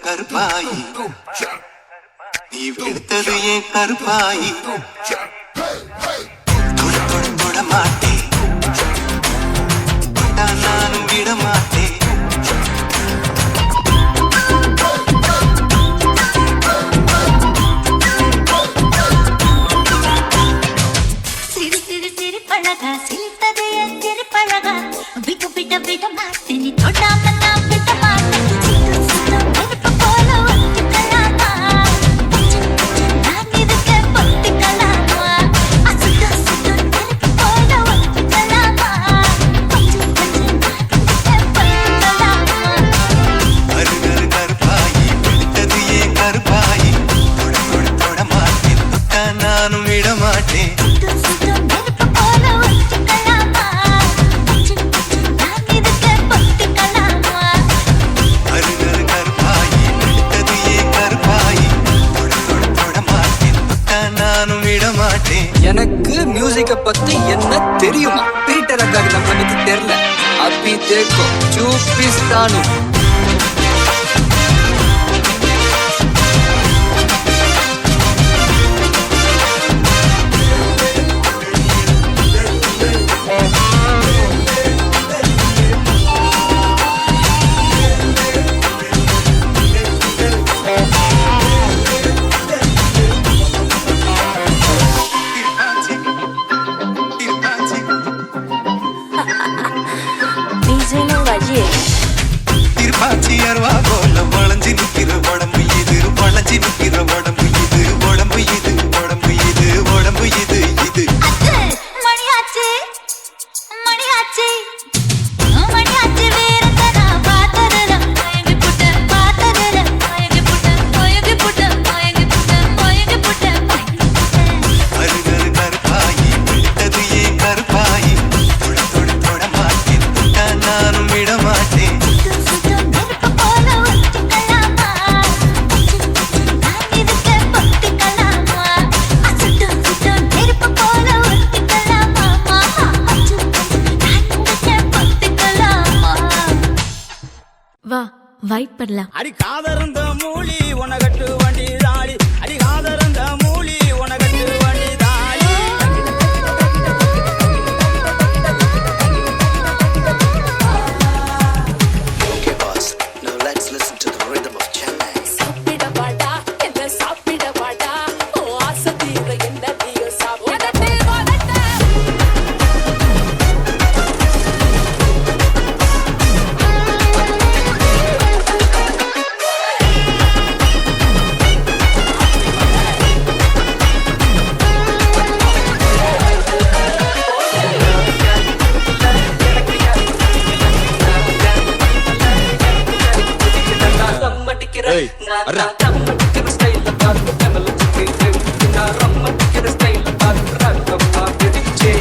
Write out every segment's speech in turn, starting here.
கருப்பாயி நீ வெளுத்தது ஏன் கருப்பாயி தொட தொட தொட மாட்டேன் நானும் விட மாட்டேன் சிறு சிறு சிறு பழகா சிரித்தது என் சிறு பழகா விட்டு விட விட மாட்டேன் நீ தொடாம நான் விட மாட்டேன் நெருப்பு போல ஒட்டிக்கலாமா நான் இருக்க பொத்திக்கலாமா அசுத்த சுத்த நெருப்பு போல ஒட்டிக்கலாமா கொஞ்சம் கொஞ்சம் நான் இருக்க பொத்திக்கலாமா கரு கருப்பாயி வெளுத்தது ஏன் கருப்பாயி தொட தொட தொட மாட்டேன் தொட்டா நானும் விட மாட்டேன் நெருப்பு போல ஒட்டிக்கலாமா கொஞ்சம் கொஞ்சம் நான் இருக்க பொத்திக்கலாமா கரு கருப்பாயி வெளுத்தது ஏன் கருப்பாயி தொட தொட தொட மாட்டேன் தொட்டா நானும் விட மாட்டேன் எனக்கு மியூசிக்க பத்தி என்ன தெரியுமா பீட்டர் அக்காக்கு நம்மளை பத்தி தெரியல அப்பி தேக்கோ சூப்பிஸ்தானு திருப்பாச்சி அருவா போல வளைஞ்சு நிக்கிற உடம்பு இது வளைஞ்சு நிக்கிற உடம்பு இது உடம்பு இது உடம்பு இது உடம்பு இது இது மணியாச்சு மணியாச்சு மணியாச்சு வேறந்தனா பார்த்ததுல மயங்கி புட்ட பார்த்ததுல மயங்கி புட்ட மயங்கி புட்ட மயங்கி புட்ட மயங்கி புட்ட கரு கரு கருப்பாயி வெளுத்தது ஏன் கருப்பாயி தொட தொட தொட மாட்டேன் தொட்டா நானும் விட மாட்டேன் நெருப்பு போல ஒட்டிக்கலாமா நான் இருக்க பொத்திக்கலாமா அசுத்த சுத்த நெருப்பு போல ஒட்டிக்கலாமா நான் இருக்க பொத்திக்கலாமா வா வைப் பண்ணலாம். அடி காதறந்த மூலி உனகட்டு வண்டி தாடி அடி காதறந்த மூலி உனகட்டு வண்டி தாடி Okay, boss. Now let's listen to the rhythm of Chennai. சாப்பிடவாடா என்ன சாப்பிடவாடா ஓ ஆசை தீர என்ன தீர சாப்பிடட்டே வாடட்டே தம்மடிக்கிற நான் தம்மடிக்கிற ஸ்டைல்ல பாத்து கமல சிக்கிட்டு நான் ரம்மடிக்கிற ஸ்டைல்ல பாத்து ரக்கமா பிடிச்சே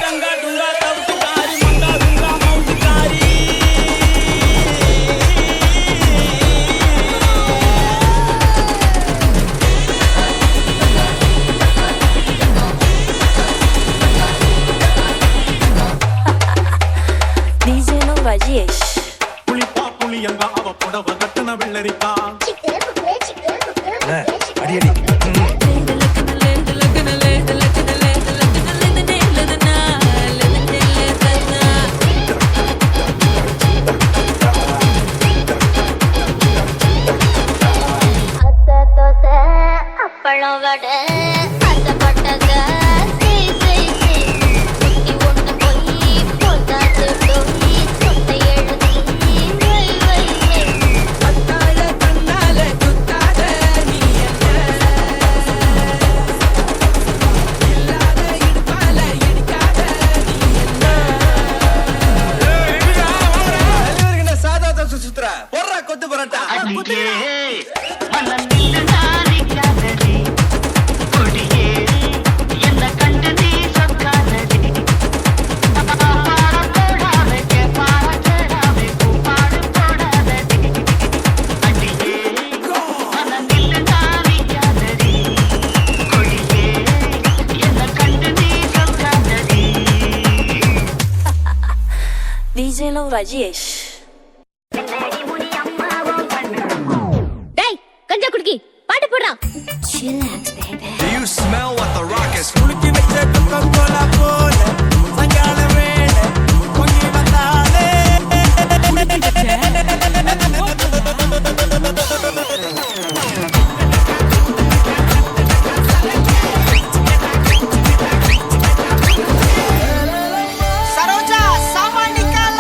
கங்கா டுங்கா தவுட்டுக்காரி மங்கா குங்கா மவுட்டுக்காரி DJ no Rajesh. புளிப்பா புளியங்க அவ புடவ கட்டுன வெள்ளரிக்கா அத்தை தோசை அப்பளம் வடை அத்தைப்பட்டக செய் செய் செய் குட்டி ஒன்று போய் போதாது டோய் சொத்தை எழுதி வை வை வை கண்ணால கண்ணால குத்தாத நீ என்ன DJలో రాజేష్. டேய் கஞ்சா குடுக்கி பாட்டு போடுறா. Chillax baby. Do you smell what the rock is? குளிச்சு வச்ச கொக்கோலா போல சங்கால வேளை பொங்கி வந்தாலே சரோஜா சாமானிகால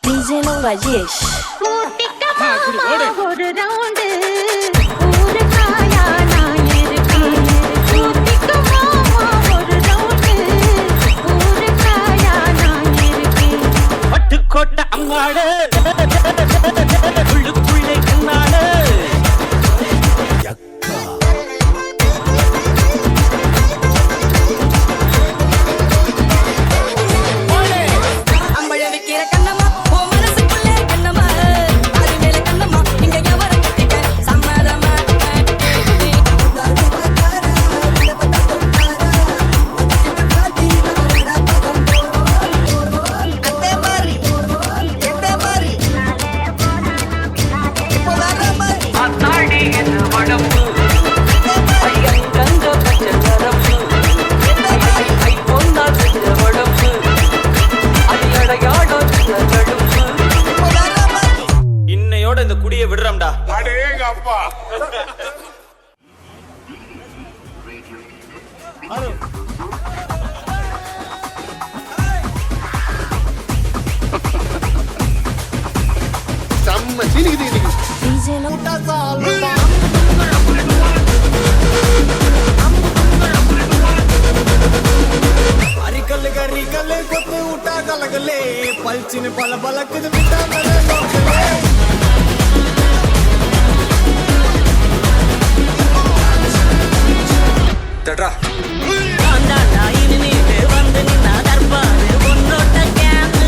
DJలో రాజేష్. ஒரு ரவுண்டு ஊரு காயா நான் இருக்கேன். ஊத்திக்க மாமா ஒரு ரவுண்டு ஊரு காயா நான் இருக்கேன். பட்டுக்கோட்டை அம்மாடு உள்ளுக்குள்ளே கண்ணாடு அம்பழ வைக்கிற கண்ணம்மா ஓ மனசுக்குள்ளே கண்ணம்மா அது மேல கண்ணம்மா இங்க எவர கட்டிக்க சம்மதமா அத்தே மாறி எத்தே மாறி இப்போ வர மாறி அத்தாடி இது வடம்பு ஐயன் கஞ்ச பச்ச நரம்பு ஐ பொன்னா செஞ்ச வடம்பு அடியடையாடோ சின்ன தடுப்பு. இப்போ வர மாறி இன்னையோட இந்த குடியை விடுறோம்டா. DJలో அரிக்கல்லு கரிக்கல்லு கொத்து விட்டா கலகலே பல்ச்சின்னு பல பலக்குது விட்டா நோக்கலே தட்ரா ஆண்டாண்டா இனிமேட்டு வந்து நின்னா தர்பாரு பொன்னோட்ட கேம்பு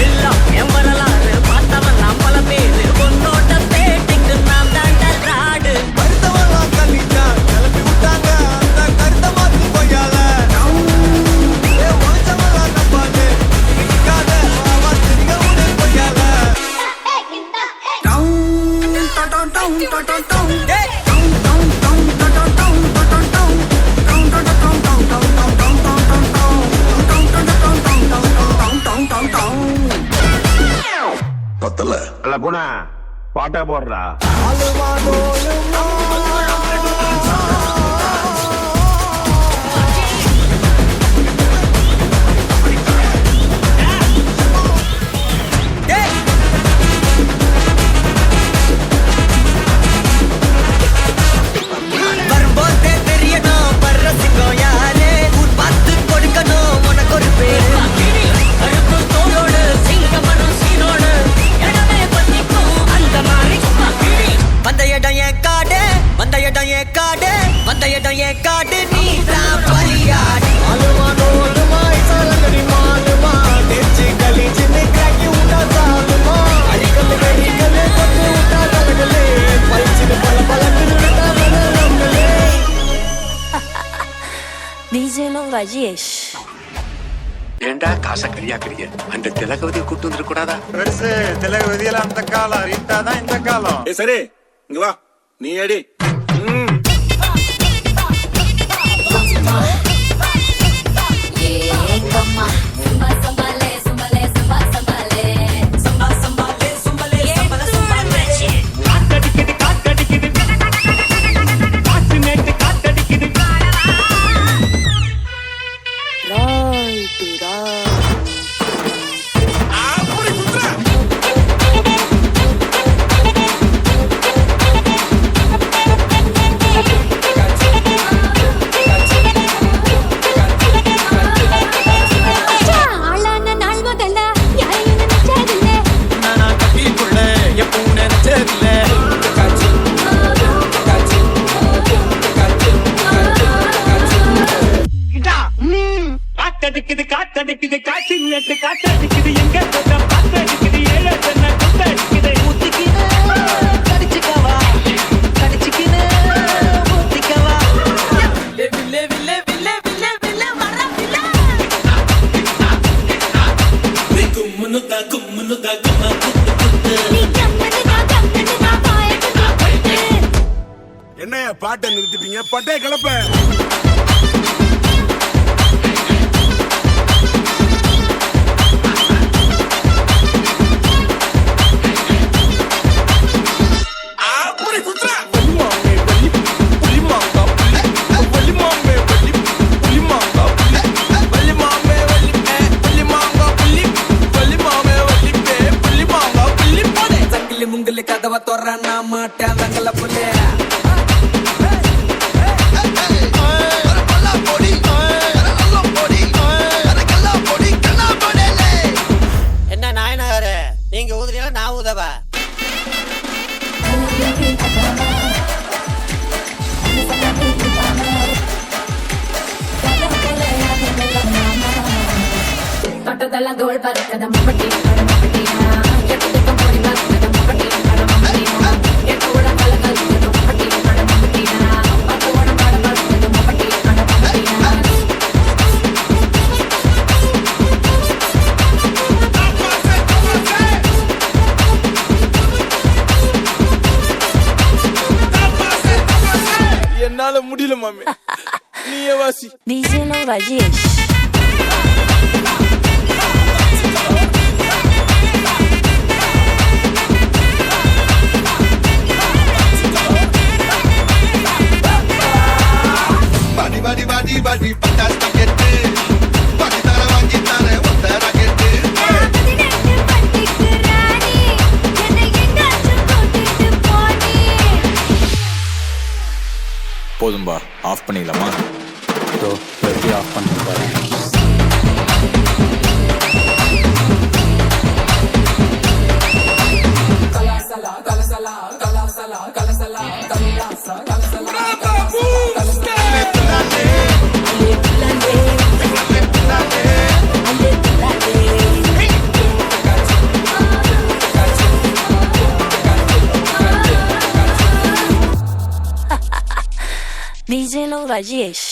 எல்லாம் என் வரலாறு பார்த்தவன் பல பேரு பொன்னோட்ட பேட்டிக்கு நாம் தாண்ட ராடு கருத்தவெல்லாம் கல்லிட்டா கிளப்பி விட்டாங்க அந்த கருத்த மாத்தி போயால ஒழிச்சவெல்லாம் நம்பாது நிக்காத தெரிய உடனே போயால பத்தல அல்ல குணா பாட்டா போடுறா வரும்போதே தெரியணும் பர்ற சிங்கம் யாரு ஊர் பார்த்து கொடுக்கணும் உனக்கு ஒரு பேரு கருப்பு தோளோடு சிங்கமனும் சீனோடு இடமே பத்திக்கும் அந்த மாதிரி வந்த இடம் என் காடு வந்த இடம் என் காடு வந்த இடம் என் காடு நீ தான் பலியாடு DJలో రాజేష్. ஏண்டா காசை கரியாக்குறீங்க அந்த திலகவதியை கூட்டு வந்துட கூடாதா? பெருசு திலகவதியில அந்த காலம் ரீட்டாதான் இந்த காலம். சரி இங்க வா நீ அடி. காத்தடிக்குது காற்று நட்டு காத்தடிக்குது எங்க பாத்தடிக்குது ஏழு குத்தடிக்குது ஊத்திக்கிது கடிச்சுக்கவா கடிச்சுக்கிது ஊத்திக்கவா வில்லே வில்லே வில்லே வில்லே வில்லே வர வில்லே நீ கும்முனுதா கும்முனுதா கும்மா குத்து குத்து நீ கம்முனுதா பாயக்குதா குத்து. என்ன பாட்டை நிறுத்திட்டீங்க? பட்டே கிளப்ப. முங்கலி கதவை தோற நான் மாட்டேன் வெங்கல புள்ளே. என்ன நாயனாரு நீங்க ஊதுறீங்களா நான் ஊதவா? தொட்டதெல்லாம் தோல் பறக்கத மம்பட்டி மம்பட்டி எட்டுக்கும் போடி பறக்கத மம்பட்டி மம்பட்டி எட்டோட கலகல் மம்பட்டி மம்பட்டி பத்தோட பாட பறக்கத மம்பட்டி மம்பட்டி. என்னால முடியல மாமி. நீயே வாசி. DJ Lo Rajesh. Badi badi badi badi patas paket. Badi tara wangi tara wata raket. போதும்பா, ஆஃப் பண்ணிடலாமா? எப்படி ஆஃப் பண்ண பாரு. DJ Lo Rajesh.